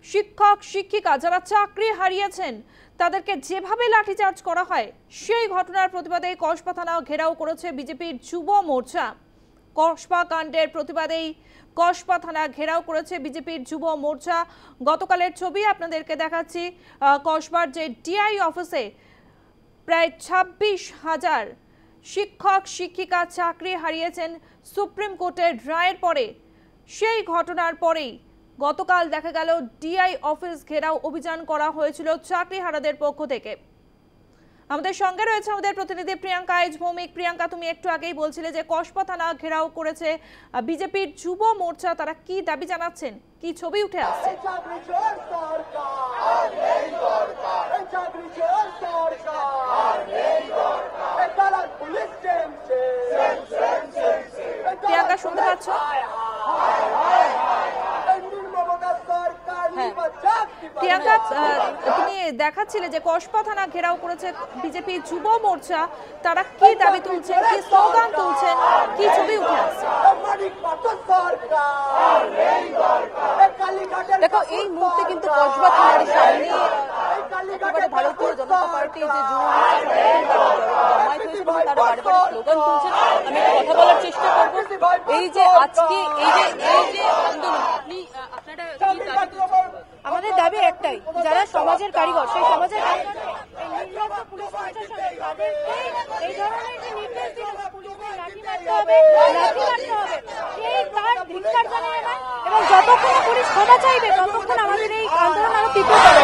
শিক্ষক শিক্ষিকা যারা চাকরি হারিয়েছেন তাদেরকে যেভাবে লাঠিচার্জ করা হয়, সেই ঘটনার প্রতিবাদে কসবা থানা ঘেরাও করেছে বিজেপির যুব মোর্চা। কসবা কাণ্ডের প্রতিবাদেই কসবা থানা ঘেরাও করেছে বিজেপির যুব মোর্চা। গতকালের ছবি আপনাদেরকে দেখাচ্ছি। কসবার যে ডিআই অফিসে প্রায় 26,000 শিক্ষক শিক্ষিকা চাকরি হারিয়েছেন সুপ্রিম কোর্টের রায়ের পরে, সেই ঘটনার পরেই গতকাল দেখা গেল ডিআই অফিস ঘেরাও অভিযান করা হয়েছিল চাকরিহারাদের পক্ষ থেকে। আমাদের সঙ্গে রয়েছে আমাদের প্রতিনিধি প্রিয়াঙ্কা আইজ ভৌমিক। প্রিয়াঙ্কা, তুমি একটু আগেই বলছিলে যে কসবা থানা ঘেরাও করেছে বিজেপির যুব মোর্চা, তারা কি দাবি জানাচ্ছেন, কি ছবি উঠে আসছে? প্রিয়াঙ্কা, শুনতে পাচ্ছ? প্রিয়াঙ্কা, তুমি দেখাচ্ছিলে যে কসবা থানা ঘেরাও করেছে বিজেপি যুব মোর্চা, তারা কি দাবি তুলছেন, কি স্লোগান তুলছেন, কি ছবি উঠে আসছে? দেখো, এই মুহূর্তে কিন্তু কসবা থানার সামনে একেবারে ভারতীয় জনতা পার্টির যে যুব জমায়েত হয়েছে এবং তারা বারে বারে স্লোগান তুলছেন। আমি কথা বলার চেষ্টা করবো। এই যে আজকে এই যে আন্দোলন, আপনারা কি দাবি তুলছেন? আমাদের দাবি একটাই, যারা সমাজের কারিগর, সেই সমাজের নির্লজ্জ পুলিশ প্রশাসন তাদেরকে এই ধরনের যে নির্দেশ দিল পুলিশকে লাঠি মারতে হবে, সেই তার ধিক্কার জানিয়ে না, এবং যতক্ষণ পুলিশ ক্ষমা চাইবে ততক্ষণ আমাদের এই আন্দোলন আরো তীব্রতর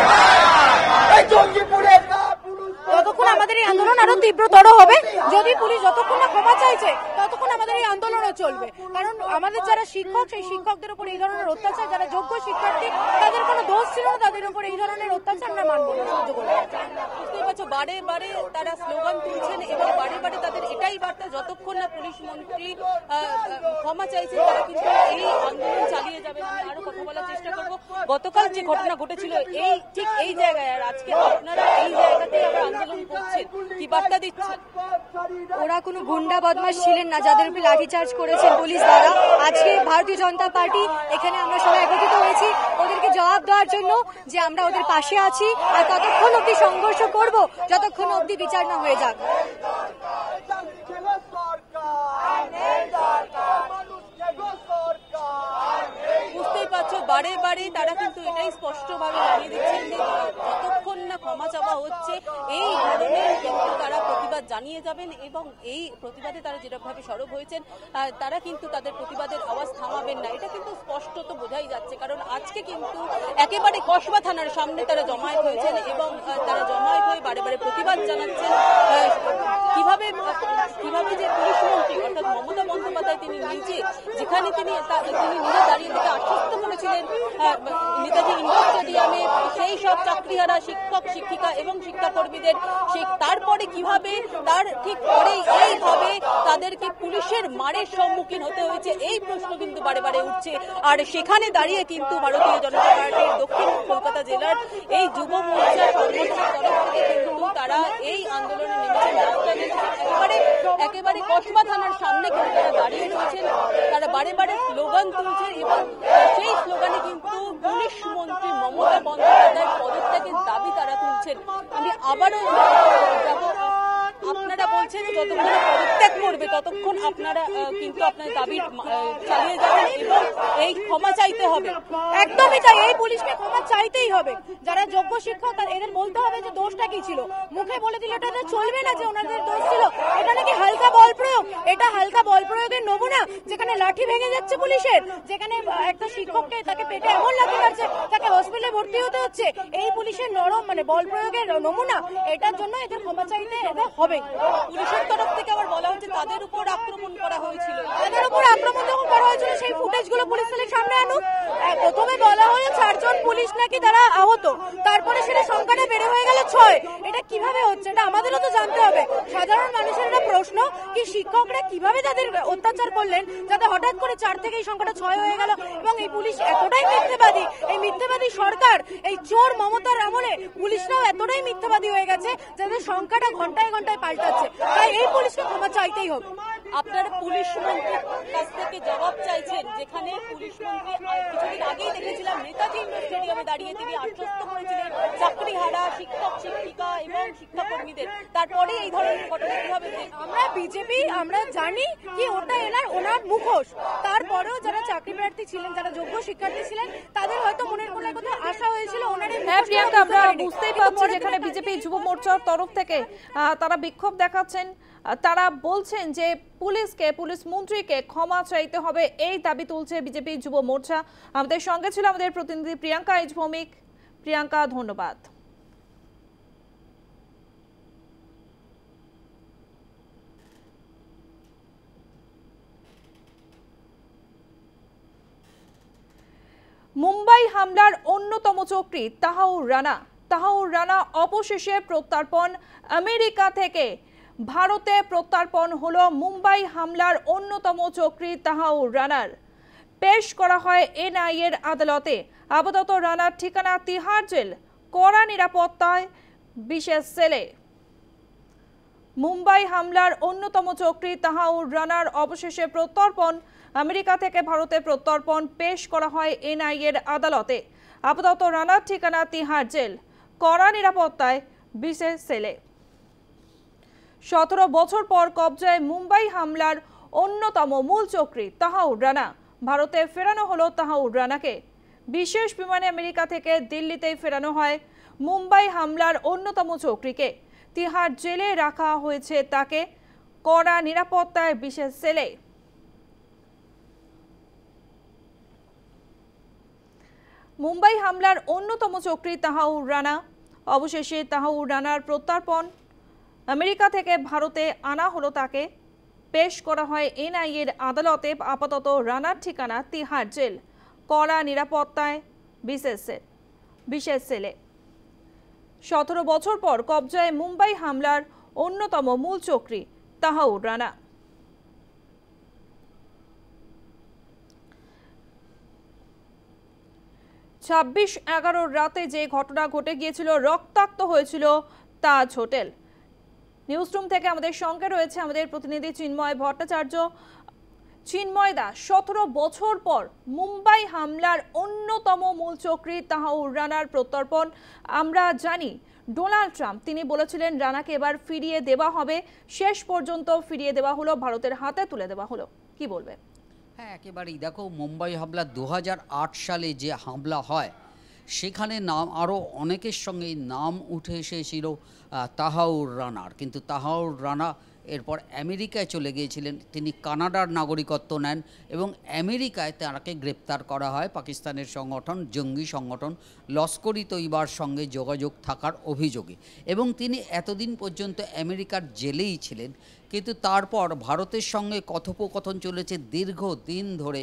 তীব্রতর হবে। যদি পুলিশ যতক্ষণ না ক্ষমা চাইছে ততক্ষণ আমাদের এই আন্দোলনও চলবে, কারণ আমাদের যারা শিক্ষক, সেই শিক্ষকদের উপর এই ধরনের অত্যাচার, যারা যোগ্য শিক্ষার্থী তাদের কোনো দোষ ছিল না, তাদের উপর এই ধরনের অত্যাচার আমরা মানব না, সহ্য করবো। বুঝতেই পারছো, বারে বারে তারা স্লোগান তুলছেন এবং বারে বারে তাদের এটাই বার্তা, যতক্ষণ না পুলিশ মন্ত্রী ক্ষমা চাইছেন তারা কিন্তু এই আন্দোলন চালিয়ে যাবেন। আমি আরো কথা বলার চেষ্টা করবো। গতকাল যে ঘটনা ঘটেছিল ঠিক এই জায়গায়, আর আজকে আপনারা এই জায়গাতেই আবার আন্দোলন করছেন, কি বার্তা দিচ্ছেন? ওরা কোনো গুন্ডা বদমাশ ছিলেন না যাদের উপর লাঠিচার্জ করেছেন পুলিশ দ্বারা। আজকে ভারতীয় জনতা পার্টি এখানে আমরা সবাই একত্রিত হয়েছি ওদেরকে জবাব দেওয়ার জন্য যে আমরা ওদের পাশে আছি, আর ততক্ষণ অব্দি সংঘর্ষ করব যতক্ষণ অব্দি বিচার না হয়ে যাক। বুঝতেই পারছো, বারে বারে বারে তারা কিন্তু এটাই স্পষ্টভাবে জানিয়ে দিচ্ছেন যে যতক্ষণ না ক্ষমা চাওয়া হচ্ছে এই ধরনের কিন্তু তারা প্রতিবাদ জানিয়ে যাবেন এবং এই প্রতিবাদে তারা যেভাবে সরব হয়েছেন তারা কিন্তু তাদের প্রতিবাদের আওয়াজ থামাবেন না। এটা কিন্তু স্পষ্টত বোঝাই যাচ্ছে, কারণ আজকে কিন্তু একেবারে কসবা থানার সামনে তারা জমায়েত হয়েছেন এবং তারা জমায়েত হয়ে বারে বারে প্রতিবাদ জানাচ্ছেন কিভাবে যে পুলিশ মন্ত্রী অর্থাৎ মমতা বন্দ্যোপাধ্যায় তিনি নিজে যেখানে তিনি নিজে দাঁড়িয়ে থেকে আশ্বস্ত করেছিলেন নেতাজি ইন্ডোর স্টেডিয়ামে সেই সব চাকরিহারা শিক্ষক শিক্ষিকা এবং শিক্ষাকর্মীদের, তারপরে কিভাবে তার ঠিক পরেই এইভাবে তাদেরকে পুলিশের মারের সম্মুখীন হতে হয়েছে এই প্রশ্ন কিন্তু বারে বারে উঠছে। আর সেখানে দাঁড়িয়ে কিন্তু ভারতীয় জনতা পার্টির দক্ষিণ কলকাতা জেলার এই যুব মোর্চা সংগঠনের তরফ থেকে কিন্তু তারা এই আন্দোলনে নেমেছেন। একেবারে কসবা থানার সামনে কিন্তু তারা দাঁড়িয়ে রয়েছেন, তারা বারে বারে স্লোগান তুলছেন এবং সেই স্লোগানে কিন্তু পুলিশ মন্ত্রী মমতা বন্দ্যোপাধ্যায়ের পদত্যাগের দাবি তারা তুলছেন। আমি আবারও যাব, আপনারা বলছেন যতক্ষণ পদত্যাগ করবে ততক্ষণ আপনারা কিন্তু আপনার দাবি চালিয়ে যাবেন এবং এই ক্ষমা চাইতে হবে। একদমই তাই, এই পুলিশকে ক্ষমা চাইতেই হবে। যারা যোগ্য শিক্ষক এদের বলতে হবে যে দোষটা কি ছিল, মুখে বলে দিলে এটা চলবে না যে ওনাদের দোষ ছিল। এটা নাকি হালকা বল প্রয়োগ, এটা হালকা বল প্রয়োগের নমুনা, যেখানে লাঠি ভেঙে যাচ্ছে পুলিশের, যেখানে একটা শিক্ষককে তাকে পেটে এমন লাঠি মারছে তাকে হসপিটালে ভর্তি হতে হচ্ছে। এই পুলিশের নরম বল প্রয়োগের নমুনা, এটার জন্য এদের ক্ষমা চাইতে এদের হবে। পুলিশের তরফ থেকে আবার বলা হচ্ছে তাদের উপর আক্রমণ করা হয়েছিল, তাদের উপর আক্রমণ যখন করা হয়েছিল সেই ফুটেজগুলো পুলিশের সামনে আনুক। প্রথমে বলা হলো 4 জন পুলিশ নাকি তারা আহত, তারপরে সেটা সংখ্যাটা বেড়ে হয়ে গেল 6। এটা কিভাবে হচ্ছে এটা আমাদেরও তো জানতে হবে। সাধারণ মানুষের একটা প্রশ্ন, কি শিক্ষকরা কিভাবে তাদের অত্যাচার করলেন যাতে হঠাৎ করে 4 থেকে এই সংখ্যাটা 6 হয়ে গেল। এবং এই পুলিশ এতটাই মিথ্যাবাদী, এই মিথ্যাবাদী সরকার, এই চোর মমতার আমলে পুলিশরাও এতটাই মিথ্যাবাদী হয়ে গেছে যাদের সংখ্যাটা ঘন্টায় ঘন্টায় পাল্টাচ্ছে। তাই এই পুলিশকে ক্ষমা চাইতেই হবে। আপনারা পুলিশ মন্ত্রীর কাছ থেকে জবাব চাইছেন, যেখানে পুলিশ মন্ত্রী কিছুদিন আগেই দেখেছিলাম নেতাজি ইন্ডোর স্টেডিয়ামে দাঁড়িয়ে তিনি আশ্বস্ত করেছিলেন চাকরিহারা শিক্ষক শিক্ষিকা এবং শিক্ষাকর্মীদের, তারপরে এই ধরনের ঘটনা কিভাবে? আমরা বিজেপি, আমরা জানি কি ওটা ওনার মুখোশ। তারপরেও যারা চাকরি প্রার্থী ছিলেন, যারা যোগ্য শিক্ষার্থী ছিলেন, তাদের হয়তো মনের কোণে কোথাও আশা হয়েছিল ওনার। হ্যাঁ প্রিয়াঙ্কা, আমরা বুঝতেই পারছি যেখানে বিজেপি যুব মোর্চার তরফ থেকে তারা বিক্ষোভ দেখাচ্ছেন, তারা বলছেন যে পুলিশ মন্ত্রীকে ক্ষমা চাইতে হবে, এই দাবি তুলছে বিজেপি যুব মোর্চা। আমাদের সঙ্গে ছিল আমাদের প্রতিনিধি প্রিয়াঙ্কা এইচ ভৌমিক। প্রিয়াঙ্কা, ধন্যবাদ। মুম্বাই হামলার অন্যতম চক্রী তাহাউর রানা অবশেষে প্রত্যর্পণ আমেরিকা থেকে ভারতে প্রত্যর্পণ হলো মুম্বাই হামলার অন্যতম চক্রী তাহাউর রানার। পেশ করা হয় এনআইএর আদালতে। আপাতত রানার ঠিকানা তিহার জেল, কড়া নিরাপত্তায় বিশেষ সেলে। মুম্বাই হামলার অন্যতম চক্রী তাহাউর রানার অবশেষে প্রত্যর্পণ, আমেরিকা থেকে ভারতে প্রত্যর্পণ, পেশ করা হয় এনআইএর আদালতে। আপাতত রানার ঠিকানা তিহার জেল, কড়া নিরাপত্তায় বিশেষ সেলে। 17 বছর পর কবজায় মুম্বাই হামলার অন্যতম মূল চক্রী তাহাউর রানা। ভারতে ফেরানো হলো তাহাউর রানাকে। বিশেষ বিমানে আমেরিকা থেকে দিল্লিতে ফেরানো হয় মুম্বাই হামলার অন্যতম চক্রীকে। তিহার জেলে রাখা হয়েছে তাকে, কড়া নিরাপত্তায় বিশেষ সেলে। মুম্বাই হামলার অন্যতম চক্রী তাহাউর রানা। অবশেষে তাহাউর রানার প্রত্যর্পণ, আমেরিকা থেকে ভারতে আনা হলো তাকে। পেশ করা হয় এনআইএর আদালতে। আপাতত রানার ঠিকানা তিহার জেল, কড়া নিরাপত্তায় বিশেষ সেলে। 17 বছর পর কবজায় মুম্বাই হামলার অন্যতম মূল চক্রী তাহাউর রানা। 26/11 রাতে যে ঘটনা ঘটে গিয়েছিল, রক্তাক্ত হয়েছিল তাজ হোটেল। নিউজরুম থেকে আমাদের সঙ্গে রয়েছে আমাদের প্রতিনিধি চিন্ময় ভট্টাচার্য। চিন্ময় দা, 17 বছর পর মুম্বাই হামলার অন্যতম মূল চক্রী তাহাউর রানার প্রত্যর্পণ। আমরা জানি ডোনাল্ড ট্রাম্প তিনি বলেছিলেন রানাকে এবার ফিরিয়ে দেওয়া হবে, শেষ পর্যন্ত ফিরিয়ে দেওয়া হলো, ভারতের হাতে তুলে দেওয়া হলো, কি বলবে? হ্যাঁ, একেবারেই। দেখো, মুম্বাই হামলা 2008 সালে যে হামলা হয়, সেখানে নাম আরও অনেকের সঙ্গে নাম উঠে এসেছিল তাহাউর রানার। কিন্তু তাহাউর রানা এরপর আমেরিকায় চলে গিয়েছিলেন। তিনি কানাডার নাগরিকত্ব নেন এবং আমেরিকায় তাঁকে গ্রেপ্তার করা হয় পাকিস্তানের সংগঠন, জঙ্গি সংগঠন লস্করি তৈবার সঙ্গে যোগাযোগ থাকার অভিযোগে, এবং তিনি এতদিন পর্যন্ত আমেরিকার জেলেই ছিলেন। কিন্তু তারপর ভারতের সঙ্গে কথোপকথন চলেছে দীর্ঘদিন ধরে,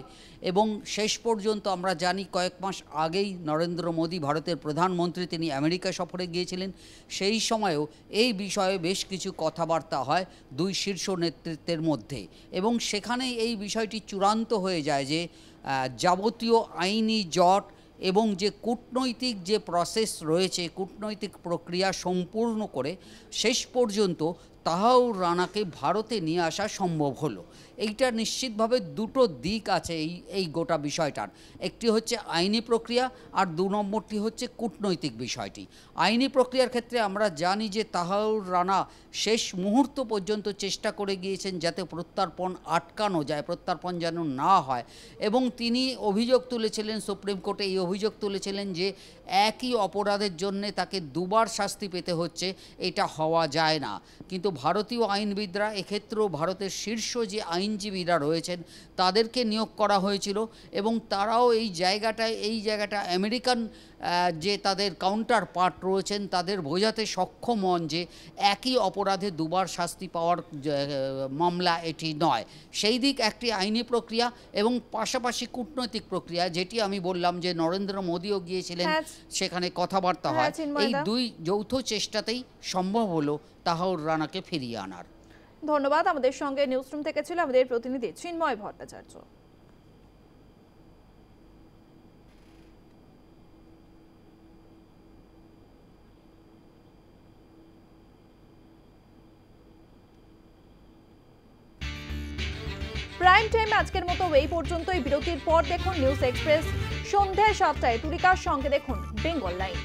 এবং শেষ পর্যন্ত আমরা জানি কয়েক মাস আগেই নরেন্দ্র মোদী, ভারতের প্রধানমন্ত্রী, তিনি আমেরিকা সফরে গিয়েছিলেন। সেই সময়েও এই বিষয়ে বেশ কিছু কথাবার্তা হয় দুই শীর্ষ নেতৃত্বের মধ্যে, এবং সেখানে এই বিষয়টি চূড়ান্ত হয়ে যায় যে যাবতীয় আইনি জট এবং যে কূটনৈতিক যে প্রসেস রয়েছে, কূটনৈতিক প্রক্রিয়া সম্পূর্ণ করে শেষ পর্যন্ত তাহাউর রানাকে ভারতে নিয়ে আসা সম্ভব হলো। এইটা নিশ্চিতভাবে দুটো দিক আছে এই গোটা বিষয়টার। একটি হচ্ছে আইনি প্রক্রিয়া, আর 2 নম্বরটি হচ্ছে কূটনৈতিক বিষয়টি। আইনি প্রক্রিয়ার ক্ষেত্রে আমরা জানি যে তাহাউর রানা শেষ মুহূর্ত পর্যন্ত চেষ্টা করে গিয়েছেন যাতে প্রত্যর্পণ আটকানো যায়, প্রত্যর্পণ যেন না হয়, এবং তিনি অভিযোগ তুলেছিলেন সুপ্রিম কোর্টে, এই অভিযোগ তুলেছিলেন যে একই অপরাধের জন্যে তাকে 2বার শাস্তি পেতে হচ্ছে, এটা হওয়া যায় না। কিন্তু ভারতীয় আইনবিদরা, এক্ষেত্রেও ভারতের শীর্ষ যে আইনজীবীরা রয়েছেন তাদেরকে নিয়োগ করা হয়েছিল, এবং তারাও এই জায়গাটা আমেরিকান যে তাদের কাউন্টার পার্ট রয়েছেন তাদের বোঝাতে সক্ষম হন যে একই অপরাধে 2বার শাস্তি পাওয়ার মামলা এটি নয়। সেই দিক একটি আইনি প্রক্রিয়া এবং পাশাপাশি কূটনৈতিক প্রক্রিয়া, যেটি আমি বললাম যে নরেন্দ্র মোদীও গিয়েছিলেন, সেখানে কথাবার্তা হয়। এই দুই যৌথ চেষ্টাতেই সম্ভব হলো তাহাউর রানাকে ফিরিয়ে আনার। ধন্যবাদ। আমাদের সঙ্গে নিউজরুম থেকে ছিল আমাদের প্রতিনিধি চিন্ময় ভট্টাচার্য। প্রাইম টাইম আজকের মতো এই পর্যন্তই। বিরতির পর দেখুন নিউজ এক্সপ্রেস, সন্ধ্যা 7টায় তুলিকার সঙ্গে দেখুন বেঙ্গল লাইন।